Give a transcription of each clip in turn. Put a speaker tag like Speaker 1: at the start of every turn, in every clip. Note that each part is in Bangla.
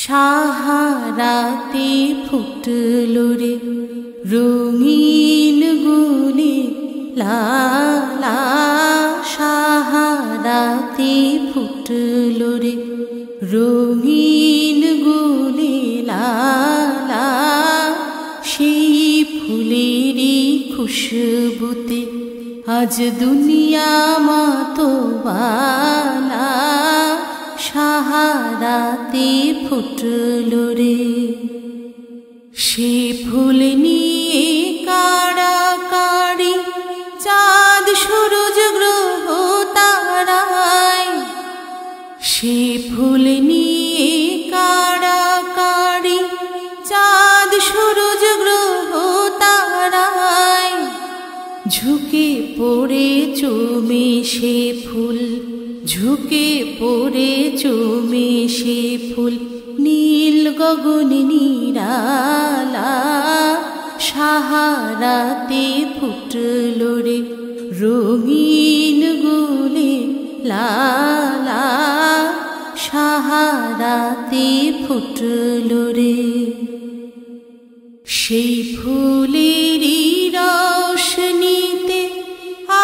Speaker 1: সাহারাতে ফুটলো রে রঙিন গুলি লালা, সাহারাতে ফুটলো রে রঙিন গুলি লালা। সেই ফুলেরই খুশবুতে আজ দুনিয়া মাতোয়ালা, সাহারাতে ফুটলো রে। সে ফুল নিয়ে কাড়াকাড়ি চাঁদ সূরজ গ্রহ তারায়, সে ফুল নিয়ে কাড়াকাড়ি চাঁদ সূরজ গ্রহ তারায়। ঝুঁকে পড়ে চুমে সে ফুল, ঝুঁকে পড়ে চুমে সে ফুল নীল গগন নিরালা, সাহারাতে ফুটলো রে রঙিন গুলি লালা, সাহারাতে ফুটলো রে। সেই ফুলেরই রোশনীতে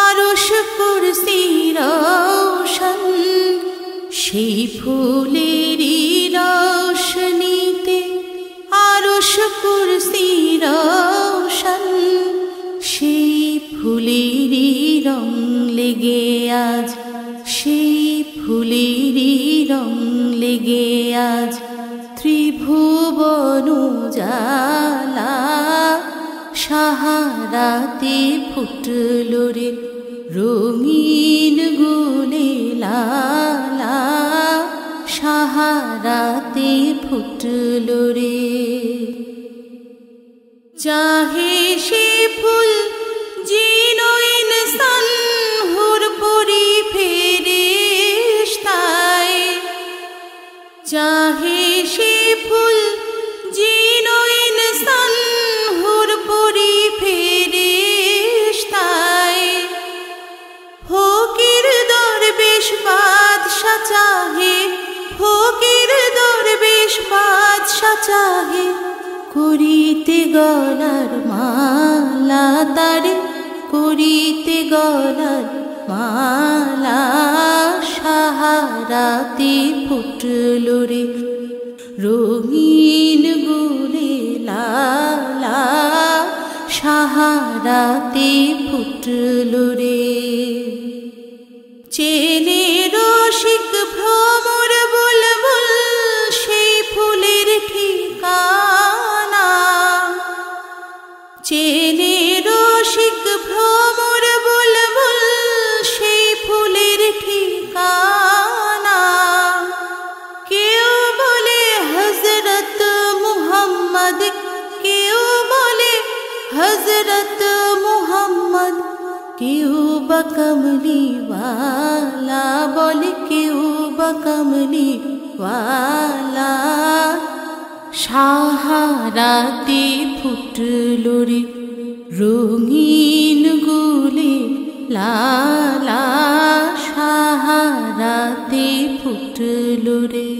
Speaker 1: আরশ কুরসি রোশন, সেই ফুলেরই রোশনীতে আরশ কুরসি রোশন। সেই ফুলেরই রং লেগে আজ, সেই ফুলেরই রং লেগে আজ ত্রিভুবন উজালা, সাহারাতে ফুটলো রে রঙিন গুলি লালা, সাহারাতে ফুটলো রে। চাহে সে ফুল জিনো ইনসান হুর পরি ফেরেশতায়, চাহে সে ফুল জিনো ইনসান হুর পরি ফেরেশতায়। ফকির দরবেশ বাদশা চাহে, ফকির দরবেশ বাদশা চাহে করিতে গলার মালা তারে, করিতে গলার মালা, সাহারাতে ফুটলো রে রঙিন গুলি লালা, সাহারাতে ফুটলো রে। চেনে রসিক ভ্রমর বুলবুল সেই ফুলের ঠিকানা, চেনে রসিক ভ্রমর বুলবুল সেই ফুলের ঠিকানা। কেউ বলে হযরত মুহাম্মদ, কেউ বলে হযরত মুহাম্মদ, কেউ বা কমলি ওয়ালা বলে, কেউ বা কমলি ওয়ালা, সাহারাতে ফুটলো রে রঙিন গুলি লালা, সাহারাতে ফুটলো রে।